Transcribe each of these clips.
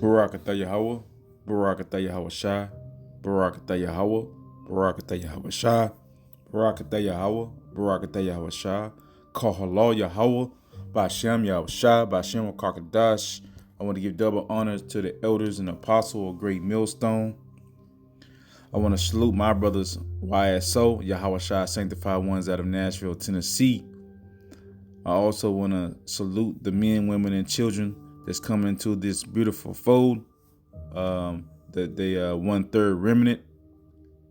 Barakatah Yahweh, Barakatah Yahweh Shai, Barakatah Yahweh, Barakatah Yahweh Shai, Barakatah Yahweh, Barakatah Yahweh Shai, Kahalal Yahweh, Bashem Yahweh Shai, Bashem Kakadash. I want to give double honors to the elders and apostle of Great Millstone. I want to salute my brothers YSO, Yahweh Shai, sanctified ones out of Nashville, Tennessee. I also want to salute the men, women, and children that's coming into this beautiful fold. The 1/3 remnant,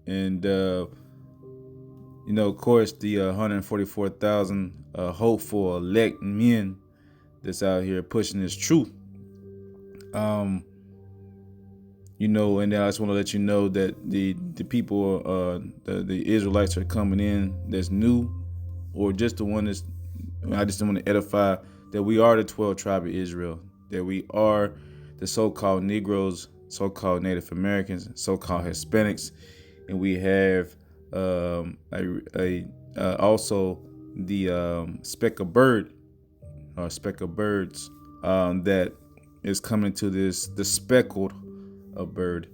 and of course, the 144,000 hopeful elect men that's out here pushing this truth. And I just want to let you know that the people, the Israelites are coming in that's new, or just the one that's. I just want to edify that we are the 12 tribe of Israel, that we are the so-called Negroes, so-called Native Americans, so-called Hispanics, and we have also the speck of bird, or speck of birds, that is coming to this, the speckled of bird,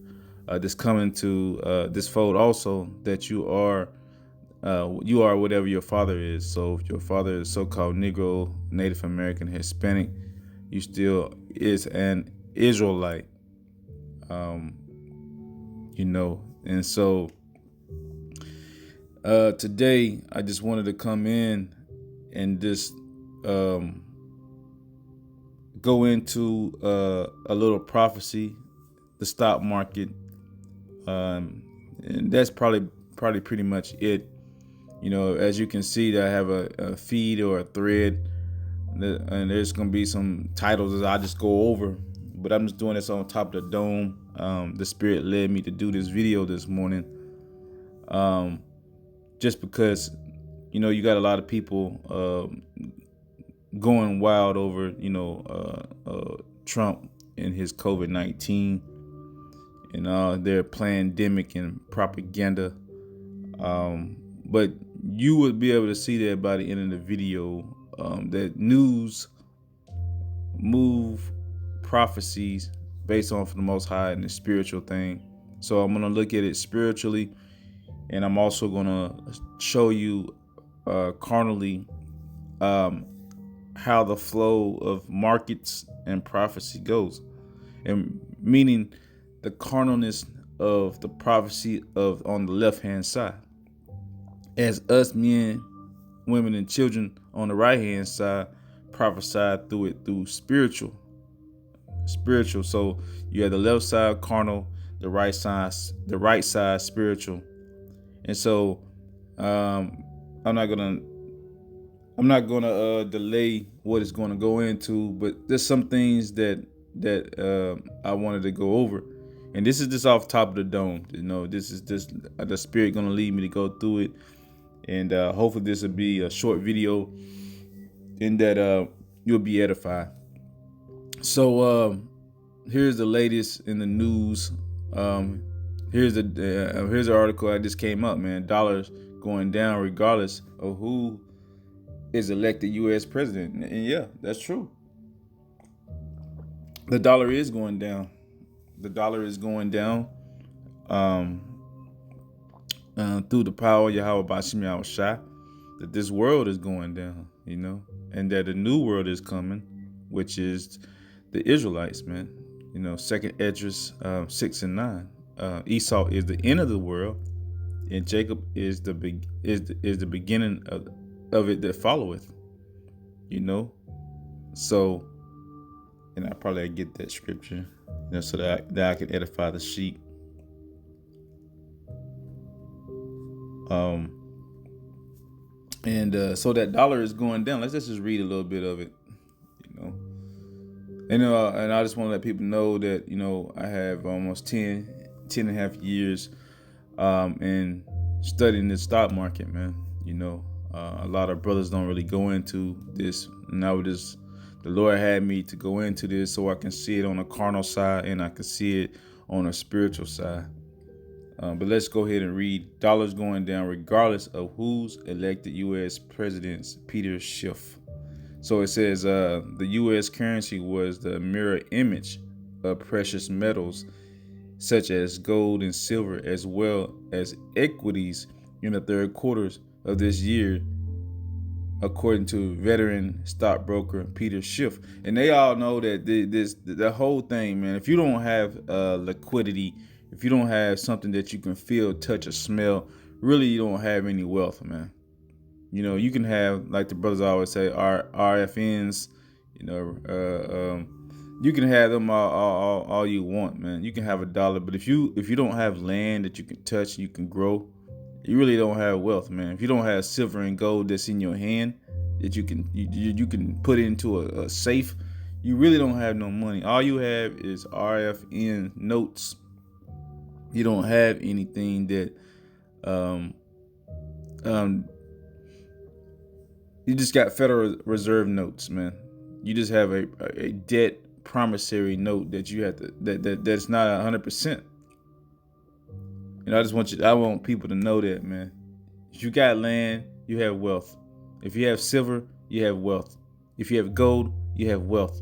that's coming to this fold also, that you are whatever your father is. So if your father is so-called Negro, Native American, Hispanic, you still is an Israelite. And so today I just wanted to come in and just go into a little prophecy, the stock market, and that's probably pretty much it. As you can see, I have a feed or a thread, and there's going to be some titles that I just go over, but I'm just doing this on top of the dome. The Spirit led me to do this video this morning, just because, you got a lot of people going wild over, Trump and his COVID-19 and their pandemic and propaganda. But you would be able to see that by the end of the video, that news move prophecies based on, for the Most High, and the spiritual thing. So I'm going to look at it spiritually, and I'm also going to show you carnally how the flow of markets and prophecy goes, and meaning the carnalness of the prophecy of on the left hand side, as us men, women, and children on the right hand side prophesied through spiritual. So you have the left side carnal, the right side spiritual. And so I'm not gonna delay what it's going to go into, but there's some things that I wanted to go over, and this is just off top of the dome. This is just the Spirit going to lead me to go through it, and hopefully this will be a short video, in that you'll be edified. So here's the latest in the news. Here's an article that just came up, man. Dollars going down regardless of who is elected U.S. president. And yeah, that's true. The dollar is going down. The dollar is going down through the power of Yahweh Bashem Yahweh Shai, that this world is going down, and that a new world is coming, which is the Israelites, man. Second Esdras 6 and 9. Esau is the end of the world, and Jacob is the beginning of it that followeth. So, and I probably get that scripture, so that I can edify the sheep. So that dollar is going down. Let's just read a little bit of it, And I just want to let people know that, I have almost 10 and a half years in studying the stock market, man. A lot of brothers don't really go into this, and the Lord had me to go into this so I can see it on a carnal side, and I can see it on a spiritual side. But let's go ahead and read. Dollars going down regardless of who's elected U.S. president's Peter Schiff. So it says the U.S. currency was the mirror image of precious metals such as gold and silver, as well as equities in the third quarters of this year, according to veteran stockbroker Peter Schiff. And they all know that the whole thing, man, if you don't have liquidity, if you don't have something that you can feel, touch, or smell, really you don't have any wealth, man. You know, you can have, like the brothers always say, RFNs, you know, you can have them all you want, man. You can have $1, but if you don't have land that you can touch, you can grow, you really don't have wealth, man. If you don't have silver and gold that's in your hand that you can put into a safe, you really don't have no money. All you have is RFN notes. You don't have anything that you just got Federal Reserve notes, man. You just have a debt promissory note that you have to that's not 100%. You know, I want people to know that, man. If you got land, you have wealth. If you have silver, you have wealth. If you have gold, you have wealth.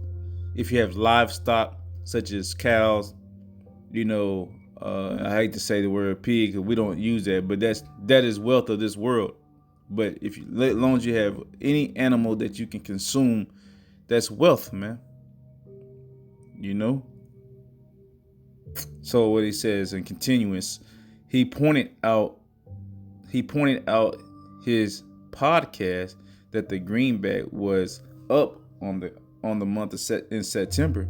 If you have livestock such as cows, you know, I hate to say the word pig because we don't use that, but that is wealth of this world. But as long as you have any animal that you can consume, that's wealth, man. You know? So what he says in continuance, he pointed out his podcast that the greenback was up on the month in September,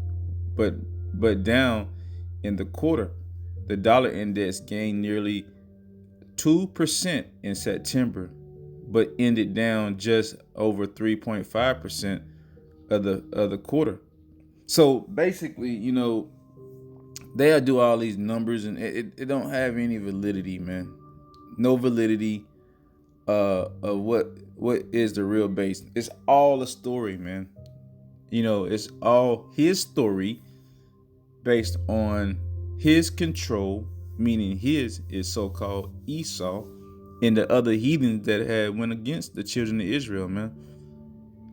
but down in the quarter. The dollar index gained nearly 2% in September, but ended down just over 3.5% of the quarter. So basically, you know, they'll do all these numbers and it don't have any validity, man. No validity of what is the real base. It's all a story, man. You know, it's all his story based on his control, meaning his is so-called Esau and the other heathens that had went against the children of Israel, man.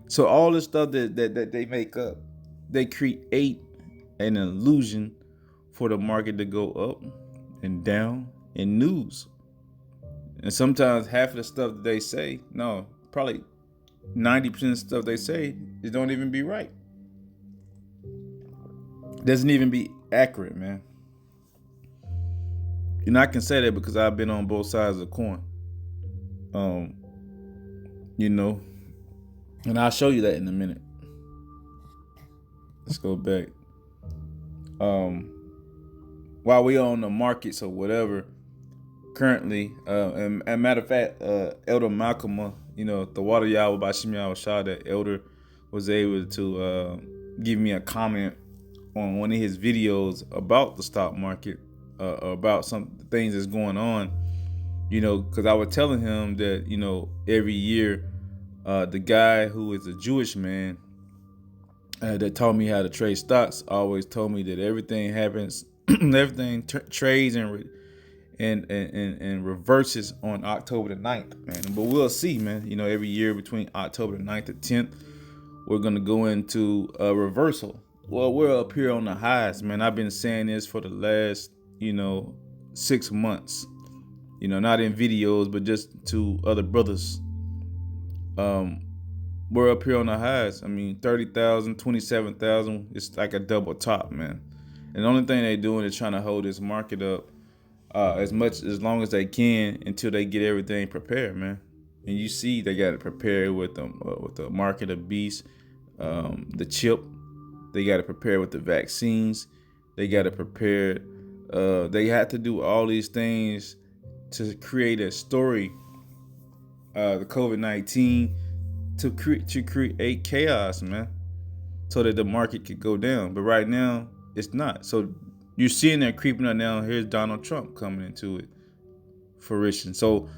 So all the stuff that they make up, they create an illusion for the market to go up and down in news. And sometimes half of the stuff that they say, no, probably 90% of the stuff they say, it don't even be right. Doesn't even be accurate, man. And I can say that because I've been on both sides of the coin. You know, and I'll show you that in a minute. Let's go back. While we on the markets or whatever, currently, and matter of fact, Elder Malcolm, you know, the water Yahweh by Shimei Awashah, that Elder was able to give me a comment on one of his videos about the stock market, about some things that's going on, you know, because I was telling him that, you know, every year, the guy who is a Jewish man that taught me how to trade stocks always told me that everything happens, everything trades and reverses on October the 9th, man. But we'll see, man. You know, every year between October the 9th and 10th, we're going to go into a reversal. Well, we're up here on the highs, man. I've been saying this for the last, 6 months. Not in videos, but just to other brothers. We're up here on the highs. I mean, 30,000, 27,000. It's like a double top, man. And the only thing they're doing is trying to hold this market up as long as they can until they get everything prepared, man. And you see, they got to prepare with the market of beasts, the chip. They got to prepare with the vaccines. They got to prepare. They had to do all these things to create a story. The COVID-19 to create chaos, man, so that the market could go down. But right now, it's not. So you're seeing that creeping up now. Here's Donald Trump coming into it fruition. So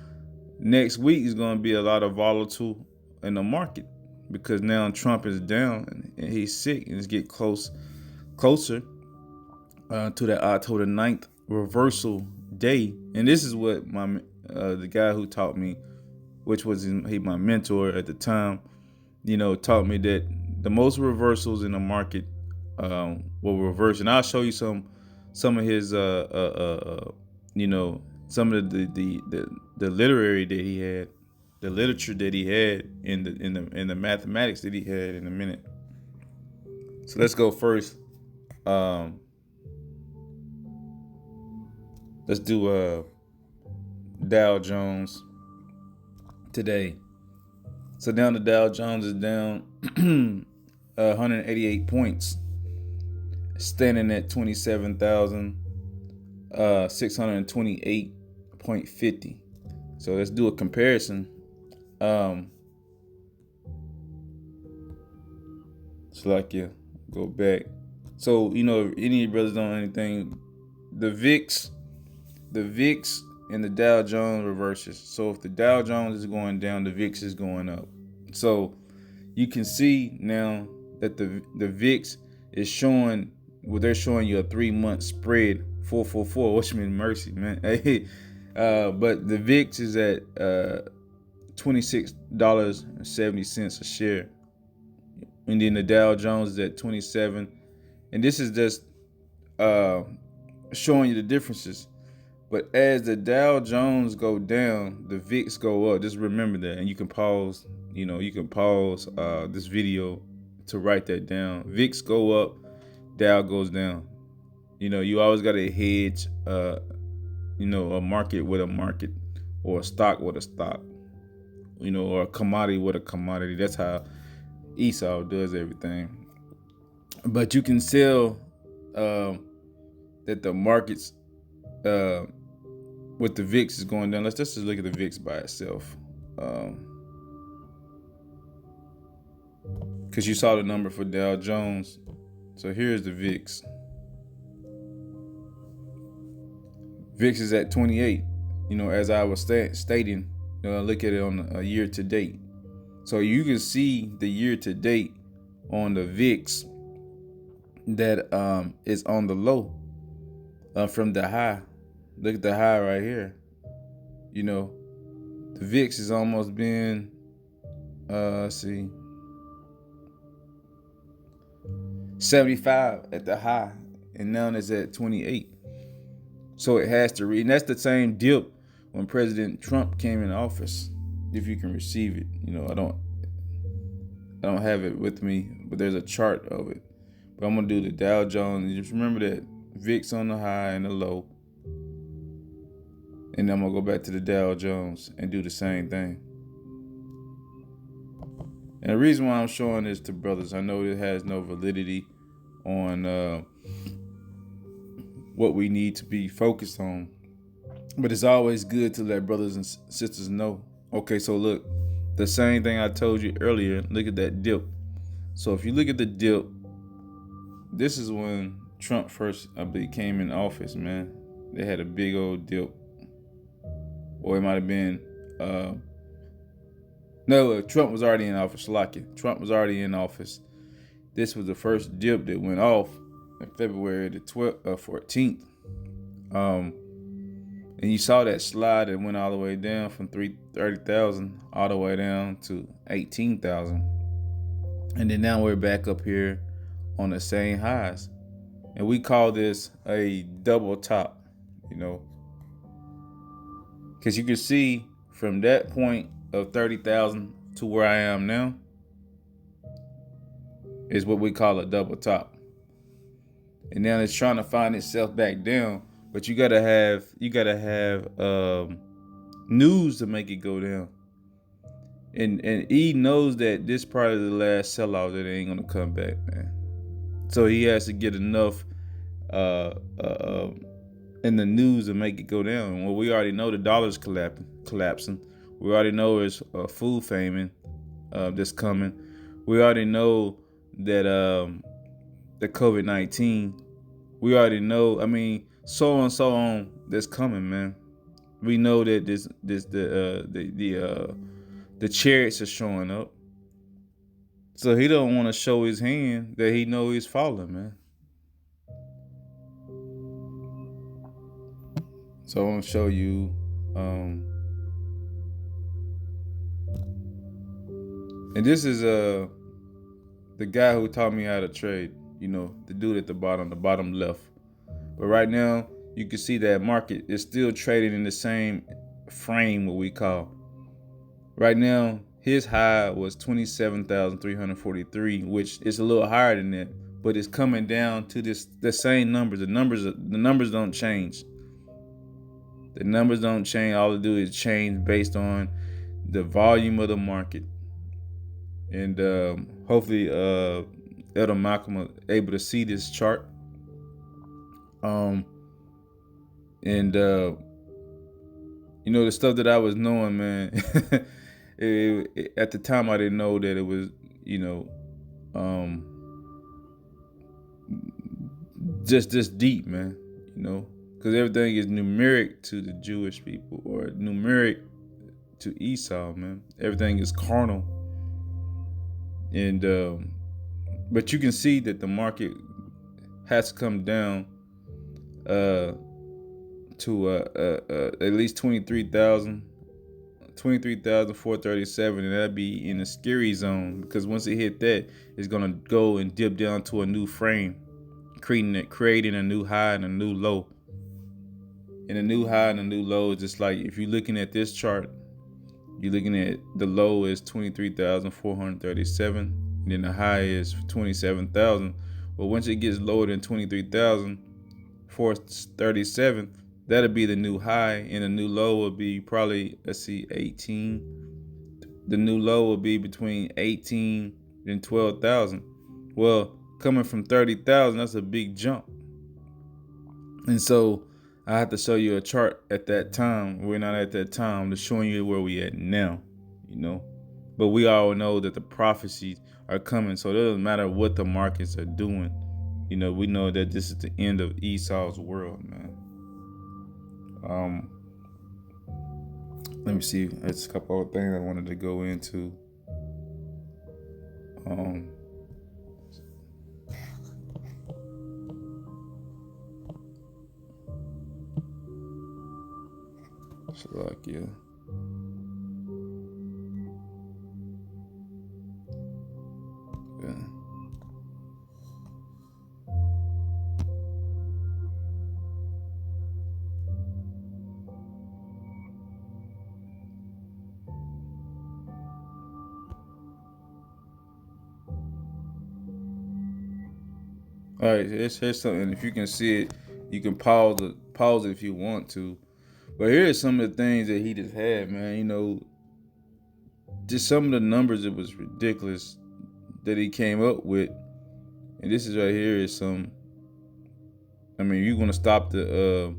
next week is going to be a lot of volatile in the market because now Trump is down and he's sick and it's getting closer to that October 9th reversal day. And this is what the guy who taught me, which was my mentor at the time, taught me that the most reversals in the market will reverse. And I'll show you some of his you know, some of the literary that he had, the literature that he had in the mathematics that he had in a minute. So let's go first. Um, let's do Dow Jones today. So down the Dow Jones is down 188 points, standing at 27,628.50. So let's do a comparison. So like go back. So if any of you brothers don't know anything, the VIX and the Dow Jones reverses. So if the Dow Jones is going down, the VIX is going up. So you can see now that the VIX is showing, well, they're showing you a 3-month spread, 444, which means mercy, man. Hey, but the VIX is at $26.70 a share, and then the Dow Jones is at 27, and this is just showing you the differences. But as the Dow Jones go down, the VIX go up. Just remember that, and you can pause. You can pause this video to write that down. VIX go up, Dow goes down. You always got to hedge. A market with a market, or a stock with a stock. Or a commodity with a commodity. That's how Esau does everything. But you can tell that the markets with the VIX is going down. Let's just look at the VIX by itself. Because you saw the number for Dow Jones. So here's the VIX. VIX is at 28. As I was stating, look at it on a year to date. So you can see the year to date on the VIX that is on the low from the high. Look at the high right here. The VIX has almost been, let's see, 75 at the high, and now it's at 28. So it has to read, and that's the same dip when President Trump came in office. If you can receive it, I don't have it with me, but there's a chart of it. But I'm gonna do the Dow Jones. Just remember that VIX on the high and the low, and then I'm gonna go back to the Dow Jones and do the same thing. And the reason why I'm showing this to brothers, I know it has no validity on what we need to be focused on, but it's always good to let brothers and sisters know. Okay, so look, the same thing I told you earlier. Look at that dip. So if you look at the dip, this is when Trump first, I believe, came in office, man. They had a big old dip. Or it might have been, no, Trump was already in office. Trump was already in office. This was the first dip that went off in February the 14th. And you saw that slide that went all the way down from 30,000 all the way down to 18,000. And then now we're back up here on the same highs. And we call this a double top, because you can see from that point of 30,000 to where I am now is what we call a double top. And now it's trying to find itself back down, but you gotta have news to make it go down. And he knows that this probably the last sellout, that it ain't gonna come back, man. So he has to get enough in the news to make it go down. Well, we already know the dollar's collapsing. We already know there's food famine that's coming. We already know that the COVID-19. We already know. I mean, so on that's coming, man. We know that the chariots are showing up. So he don't want to show his hand that he know he's falling, man. So I want to show you and this is the guy who taught me how to trade. the dude at the bottom left. But right now, you can see that market is still trading in the same frame, what we call. Right now, his high was 27,343, which is a little higher than that, but it's coming down to the same numbers. The numbers don't change. The numbers don't change. All they do is change based on the volume of the market. And hopefully, Elder Malcolm are able to see this chart. And the stuff that I was knowing, man. At the time, I didn't know that it was, just this deep, man. Because everything is numeric to the Jewish people, or numeric to Esau, man. Everything is carnal. And but you can see that the market has come down to at least 23,437, and that'd be in a scary zone, because once it hit that, it's gonna go and dip down to a new frame, creating a new high and a new low. And a new high and a new low is just like, if you're looking at this chart, you're looking at the low is 23,437, and then the high is 27,000. But once it gets lower than 23,437, that'll be the new high, and the new low will be probably, 18. The new low will be between 18 and 12,000. Well, coming from 30,000, that's a big jump. And so I have to show you a chart at that time. We're not at that time. I'm just showing you where we at now, But we all know that the prophecies are coming, so it doesn't matter what the markets are doing. We know that this is the end of Esau's world, man. Let me see. There's a couple of things I wanted to go into. Slovakia. Yeah. All right, here's something. If you can see it, you can pause it if you want to. But here's some of the things that he just had, man. Just some of the numbers, it was ridiculous that he came up with. And this is right here is some. You're gonna stop the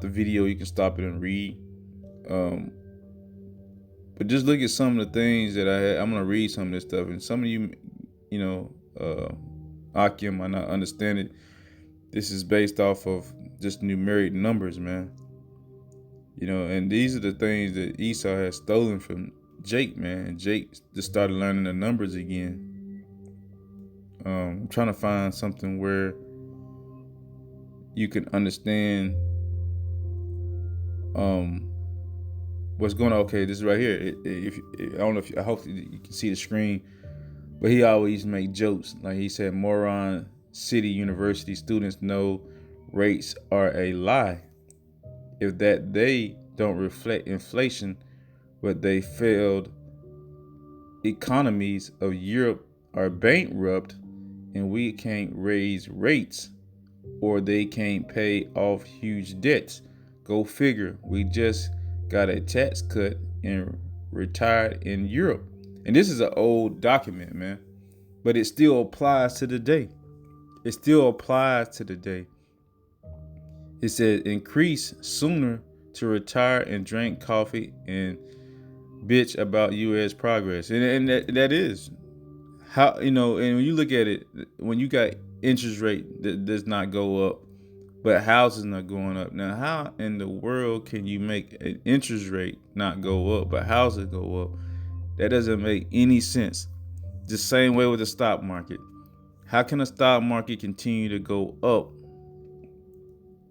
video. You can stop it and read. But just look at some of the things that I had. I'm gonna read some of this stuff, and some of you, Akim might not understand it. This is based off of just numeric numbers, man. And these are the things that Esau has stolen from Jake, man. And Jake just started learning the numbers again. I'm trying to find something where you can understand what's going on. Okay, this is right here. I don't know I hope you can see the screen, but he always make jokes. Like he said, Moron City University students know rates are a lie. If that they don't reflect inflation, but they failed economies of Europe are bankrupt, and we can't raise rates, or they can't pay off huge debts. Go figure. We just got a tax cut and retired in Europe. And this is an old document, man, but it still applies to the day. It still applies to the day. It said increase sooner to retire and drink coffee and bitch about U.S. progress. And that is how, and when you look at it, when you got interest rate that does not go up, but houses not going up. Now, how in the world can you make an interest rate not go up, but houses go up? That doesn't make any sense. The same way with the stock market. How can a stock market continue to go up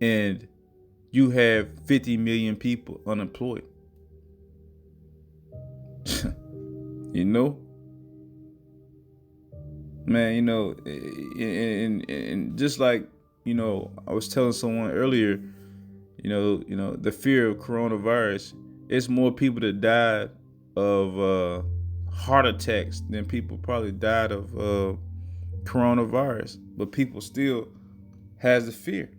and you have 50 million people unemployed? Man, and just like, I was telling someone earlier, the fear of coronavirus, it's more people that died of heart attacks than people probably died of coronavirus, but people still has the fear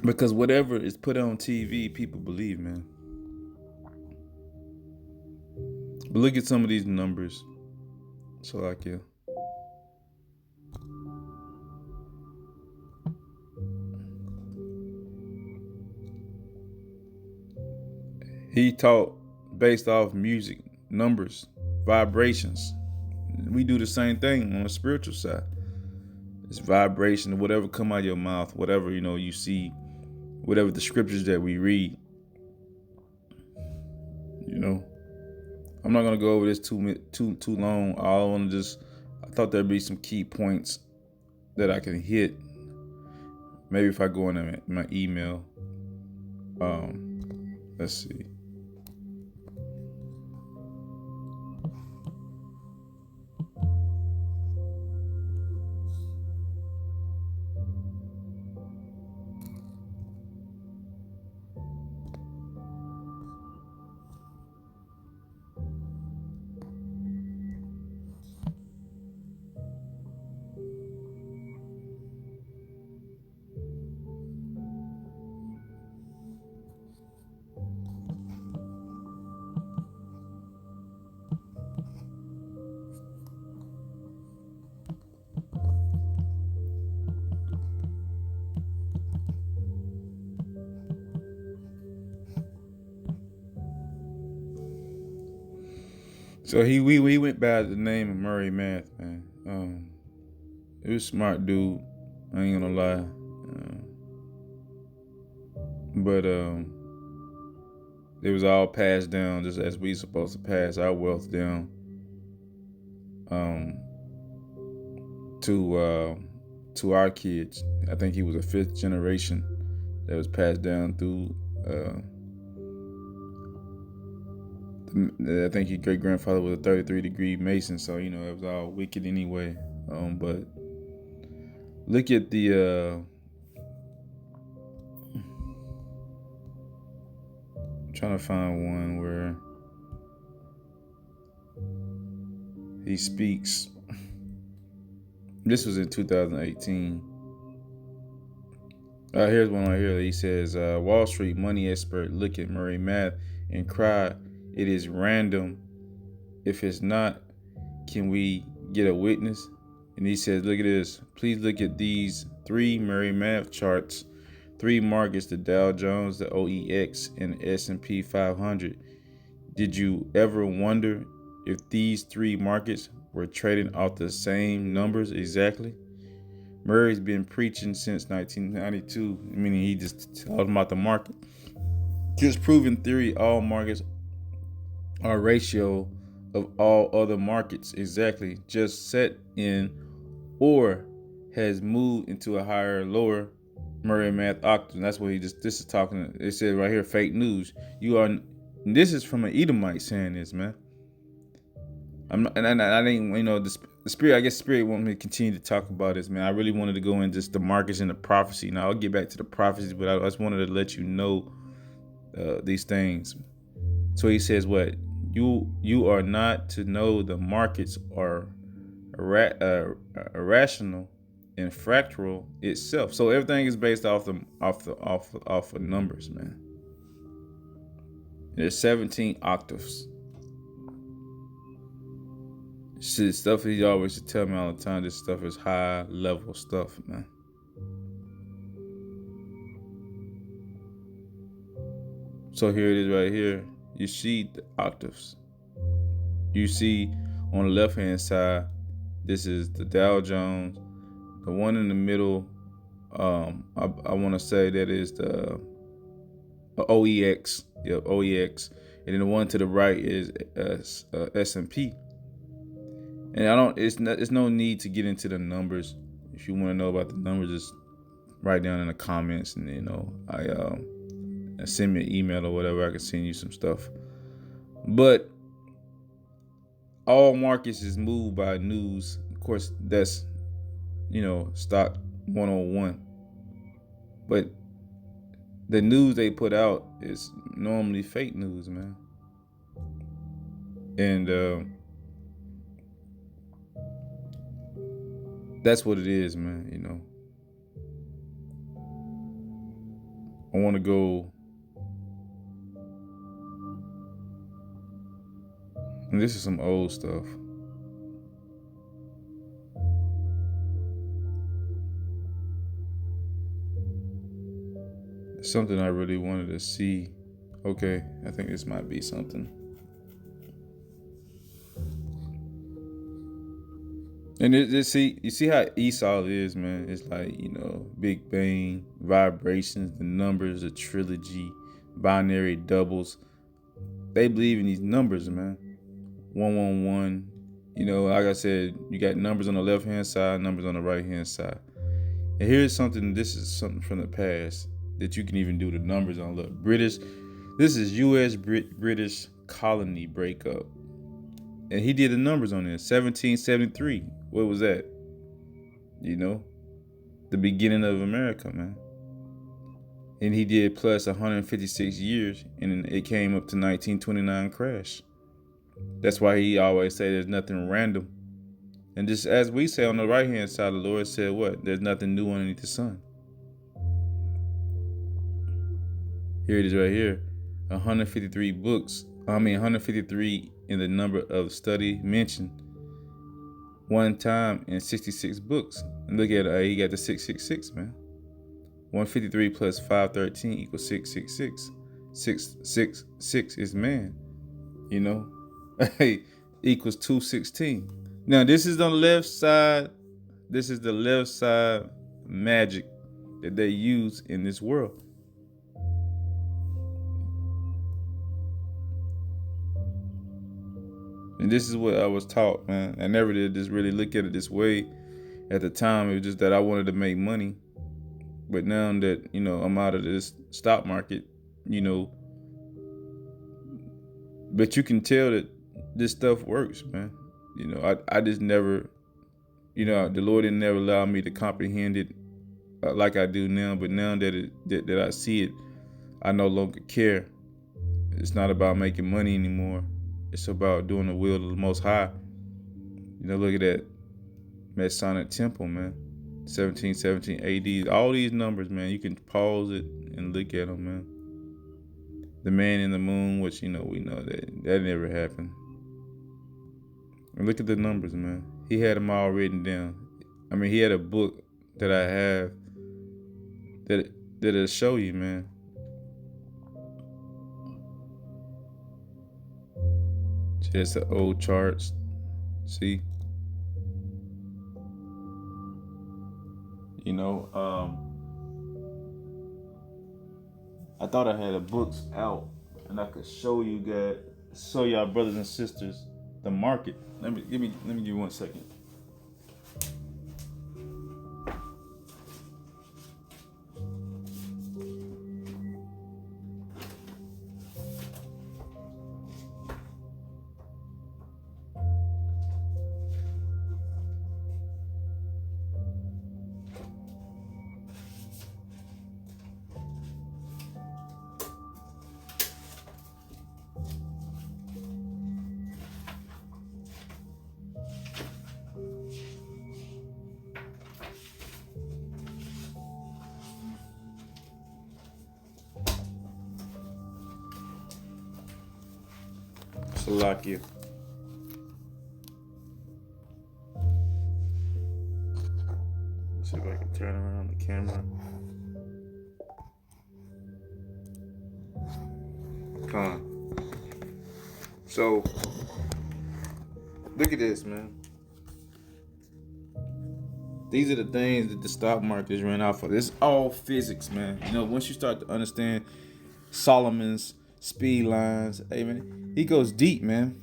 because whatever is put on TV, people believe, man. But look at some of these numbers. So like, yeah. He taught based off music, numbers, vibrations. We do the same thing on the spiritual side. It's vibration, whatever come out of your mouth, whatever you see, whatever the scriptures that we read. I'm not gonna go over this too long. I thought there'd be some key points that I can hit. Maybe if I go into my email. Let's see. So we went by the name of Murray Math, man. He was a smart dude. I ain't gonna lie. But it was all passed down just as we supposed to pass our wealth down to our kids. I think he was a fifth generation that was passed down through. I think his great grandfather was a 33-degree Mason, so it was all wicked anyway. But look at the. I'm trying to find one where he speaks. This was in 2018. Here's one right here. He says, Wall Street money expert look at Murray Math and cry, it is random. If it's not, can we get a witness? And he says, look at this. Please look at these 3 Murray Math charts. 3 markets, the Dow Jones, the OEX, and the S&P 500. Did you ever wonder if these 3 markets were trading off the same numbers exactly? Murray's been preaching since 1992, meaning he just talking about the market. His proven theory, all markets are a ratio of all other markets exactly, just set in or has moved into a higher or lower Murray Math octave. That's what this is talking. It says right here, fake news. This is from an Edomite saying this, man. I didn't, the spirit. I guess spirit wanted me to continue to talk about this, man. I really wanted to go into just the markets and the prophecy. Now I'll get back to the prophecies, but I just wanted to let you know these things. So he says, what you are not to know the markets are irrational and fractal itself. So everything is based off of numbers, man. There's 17 octaves. Shit, stuff he always tell me all the time. This stuff is high level stuff, man. So here it is right here. You see the octaves. You see on the left hand side, this is the Dow Jones. The one in the middle, I want to say that is the OEX. Yep, OEX. And then the one to the right is S&P. And it's no need to get into the numbers. If you want to know about the numbers, just write down in the comments, and send me an email or whatever. I can send you some stuff. But all markets is moved by news. Of course, that's stock 101. But the news they put out is normally fake news, man. And that's what it is, man. I want to go. And this is some old stuff. Something I really wanted to see. Okay, I think this might be something. And you see how Esau is, man. It's like, Big Bang, vibrations, the numbers, the trilogy, binary doubles. They believe in these numbers, man. 111. Like I said, you got numbers on the left hand side, numbers on the right hand side. And here's something. This is something from the past that you can even do the numbers on. Look, British. This is U.S. British colony breakup, and he did the numbers on this. 1773. What was that? The beginning of America, man. And he did plus 156 years, and it came up to 1929 crash. That's why he always say there's nothing random. And just as we say on the right hand side, the Lord said what? There's nothing new underneath the sun. Here it is right here. 153 books. 153 in the number of study mentioned one time in 66 books. And look at it. He got the 666, man. 153 plus 513 equals 666. 666 is man. Equals 216. Now this is on the left side. This is the left side magic that they use in this world. And this is what I was taught, man. I never did just really look at it this way at the time. It was just that I wanted to make money. But now that, I'm out of this stock market, but you can tell that this stuff works, man. I just never, the Lord didn't never allow me to comprehend it like I do now. But now that I see it, I no longer care. It's not about making money anymore. It's about doing the will of the Most High. Look at that Masonic temple, man. 1717 AD. All these numbers, man. You can pause it and look at them, man. The man in the moon, which we know that never happened. And look at the numbers, man. He had them all written down. He had a book that I have that'll show you, man. Just the old charts. See? I thought I had the books out and I could show y'all brothers and sisters the market. Let me give you 1 second. Salakia. See if I can turn around the camera. Come on. So, look at this, man. These are the things that the stock market is ran out for. This is all physics, man. Once you start to understand Solomon's speed lines, hey, man, he goes deep, man.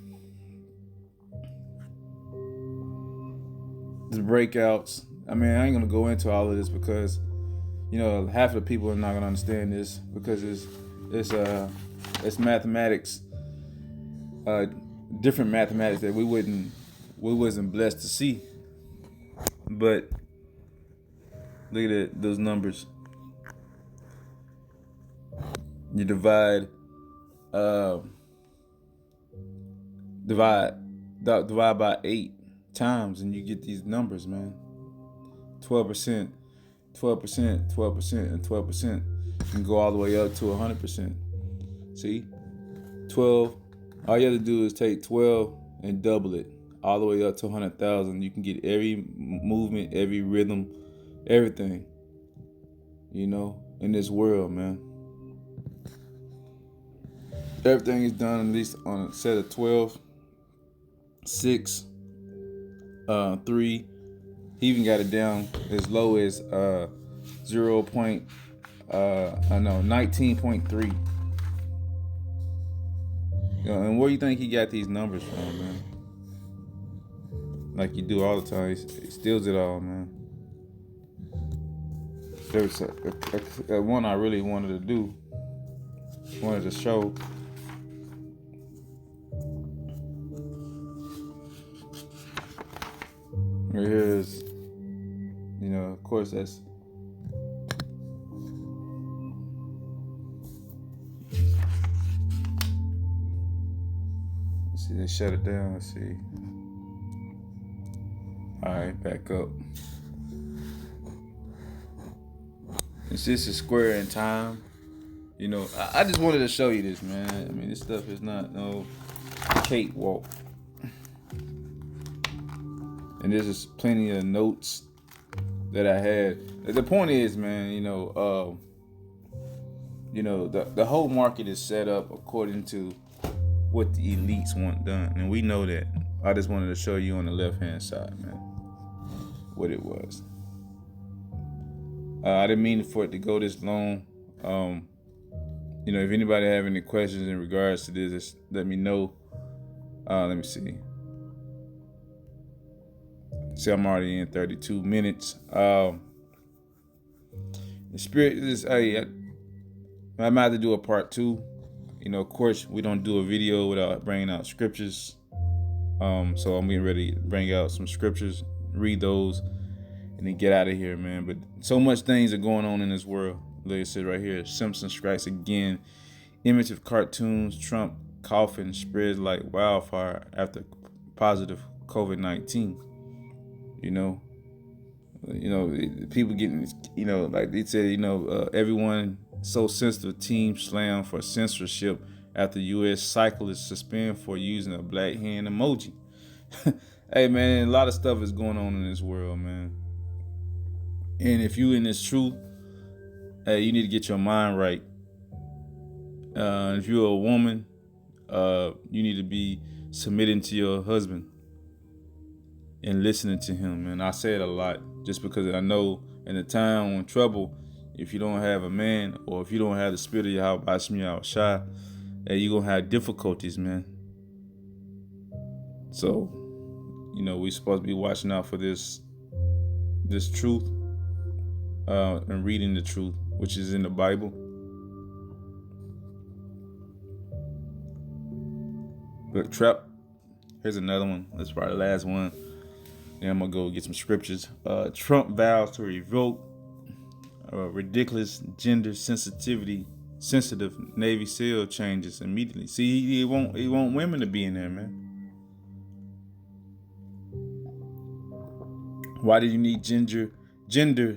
The breakouts. I ain't gonna go into all of this because, half of the people are not gonna understand this because it's mathematics. different mathematics that we wasn't blessed to see. But look at those numbers. You uh, divide divide by 8 times, and you get these numbers, man. 12%, 12%, 12%, and 12%. You can go all the way up to 100%. See, 12. All you have to do is take 12 and double it all the way up to 100,000. You can get every movement, every rhythm, everything. In this world, man. Everything is done at least on a set of 12, 6, 3. He even got it down as low as 19.3. And where do you think he got these numbers from, man? Like you do all the time, he steals it all, man. There's a one I really wanted to show. Here's, of course that's. Let's see, they shut it down. Let's see. All right, back up. This is square in time. I just wanted to show you this, man. I mean, this stuff is not no cakewalk. And there's just plenty of notes that I had. The point is, man, the whole market is set up according to what the elites want done. And we know that. I just wanted to show you on the left-hand side, man, what it was. I didn't mean for it to go this long. If anybody have any questions in regards to this, just let me know. Let me see. See, I'm already in 32 minutes. The spirit is, I might have to do a part 2. Of course, we don't do a video without bringing out scriptures. So I'm getting ready to bring out some scriptures, read those, and then get out of here, man. But so much things are going on in this world. Like I said right here, Simpson strikes again. Image of cartoons, Trump coughing spreads like wildfire after positive COVID-19. People getting, like they said, everyone so sensitive team slammed for censorship after U.S. cyclists suspended for using a black hand emoji. Hey, man, a lot of stuff is going on in this world, man. And if you in this truth, hey, you need to get your mind right. If you're a woman, you need to be submitting to your husband and listening to him. And I say it a lot just because I know in the time when trouble, if you don't have a man or if you don't have the spirit of Yahweh Shai, you're going to have difficulties, man. So, we're supposed to be watching out for this truth and reading the truth, which is in the Bible. But trap, here's another one. That's probably the last one. Then I'm going to go get some scriptures. Trump vows to revoke ridiculous gender sensitive Navy SEAL changes immediately. See, he want women to be in there, man. Why do you need gender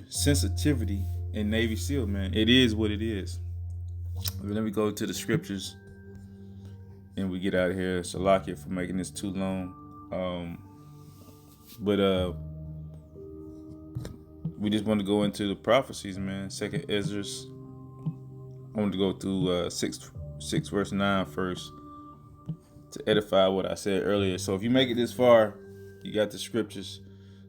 sensitivity in Navy SEAL, man? It is what it is. Let me go to the scriptures and we get out of here. Salakia for making this too long. But we just want to go into the prophecies, man. Second Esdras. I want to go through 6 verse 9 first to edify what I said earlier. So if you make it this far, you got the scriptures.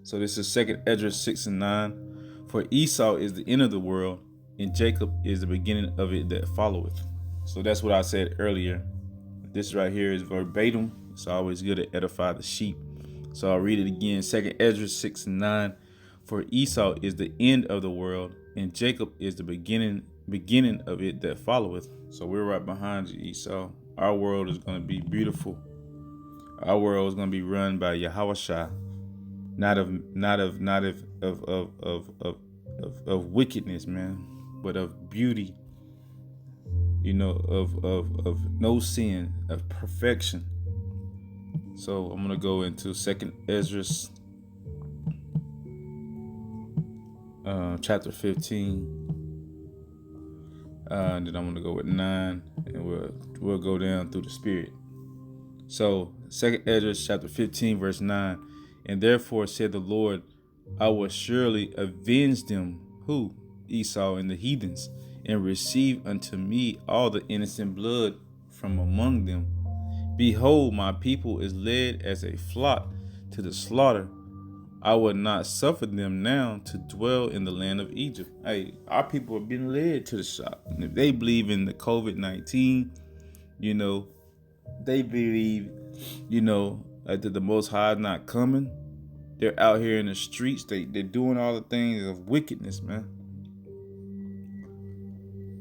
So this is Second Esdras 6 and 9. For Esau is the end of the world, and Jacob is the beginning of it that followeth. So that's what I said earlier. This right here is verbatim. It's always good to edify the sheep. So I'll read it again. Second Esdras 6 and 9. For Esau is the end of the world, and Jacob is the beginning of it that followeth. So we're right behind you, Esau. Our world is going to be beautiful. Our world is gonna be run by Yahweh, not of wickedness, man, but of beauty. Of no sin, of perfection. So I'm gonna go into Second Esdras, chapter 15, and then I'm gonna go with 9, and we'll go down through the spirit. So Second Esdras chapter 15 verse 9, and therefore said the Lord, I will surely avenge them, who? Esau and the heathens, and receive unto me all the innocent blood from among them. Behold, my people is led as a flock to the slaughter. I will not suffer them now to dwell in the land of Egypt. Hey, our people have been led to the shop. And if they believe in the COVID-19, they believe, that the Most High is not coming. They're out here in the streets. They're doing all the things of wickedness, man.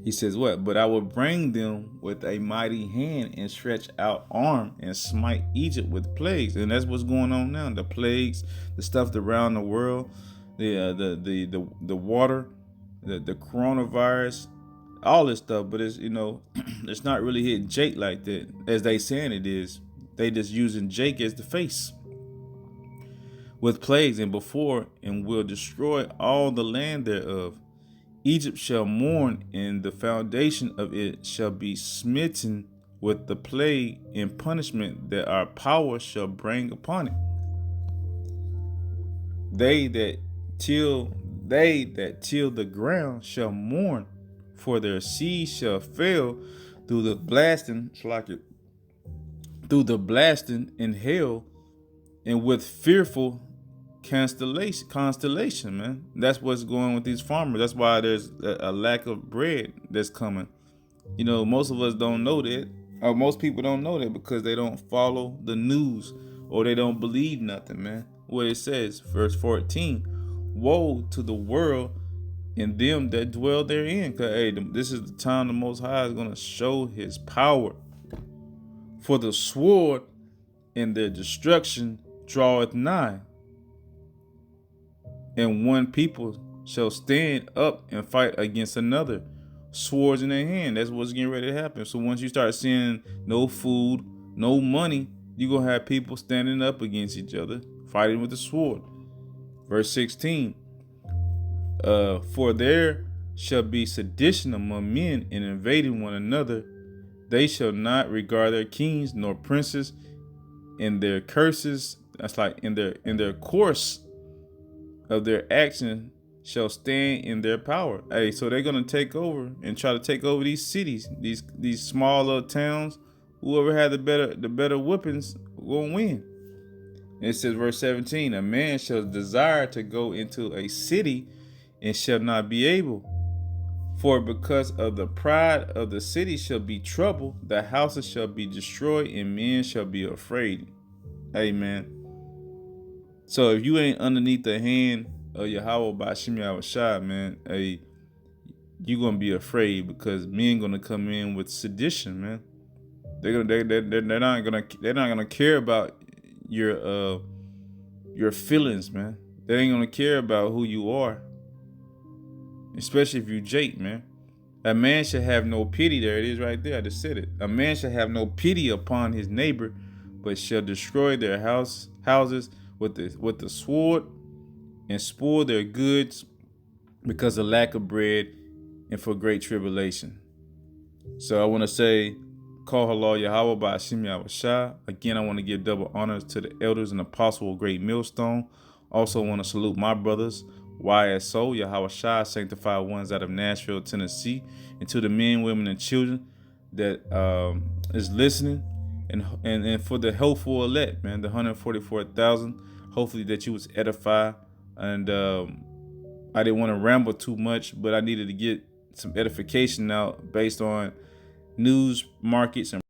He says what? But I will bring them with a mighty hand and stretch out arm and smite Egypt with plagues. And that's what's going on now. The plagues, the stuff around the world, the water, the coronavirus, all this stuff. But it's it's not really hitting Jake like that as they saying it is. They just using Jake as the face. With plagues and before, and will destroy all the land thereof. Egypt shall mourn, and the foundation of it shall be smitten with the plague and punishment that our power shall bring upon it. They that till the ground shall mourn, for their seed shall fail through the blasting, in hell, and with fearful constellation, man. That's what's going on with these farmers. That's why there's a lack of bread that's coming. Most of us don't know that, or most people don't know that because they don't follow the news or they don't believe nothing, man. What it says, verse 14, woe to the world and them that dwell therein. Because this is the time the Most High is going to show his power. For the sword and their destruction draweth nigh. And one people shall stand up and fight against another, swords in their hand. That's what's getting ready to happen. So once you start seeing no food, no money, you're going to have people standing up against each other, fighting with the sword. Verse 16, for there shall be sedition among men and invading one another. They shall not regard their kings nor princes, in their curses. That's like in their course of their action shall stand in their power. So they're gonna take over and try to take over these cities, these small little towns. Whoever had the better weapons will win. And it says, verse 17, a man shall desire to go into a city and shall not be able. For because of the pride of the city shall be trouble, the houses shall be destroyed, and men shall be afraid. Amen. So if you ain't underneath the hand of Yahweh by Shem Yahushua, man, you're gonna be afraid because men gonna come in with sedition, man. They're not gonna care about your feelings, man. They ain't gonna care about who you are, especially if you Jake, man. A man should have no pity. There it is, right there. I just said it. A man should have no pity upon his neighbor, but shall destroy their houses with the sword and spoil their goods because of lack of bread and for great tribulation. So I want to say, call halal Yahweh by Hashem Yahushua. Again, I want to give double honors to the elders and apostles of Great Millstone. Also want to salute my brothers, YSO, Yahushua, sanctified ones out of Nashville, Tennessee, and to the men, women, and children that is listening. And for the hopeful elect, man, the 144,000, hopefully that you was edified. And I didn't want to ramble too much, but I needed to get some edification out based on news, markets, and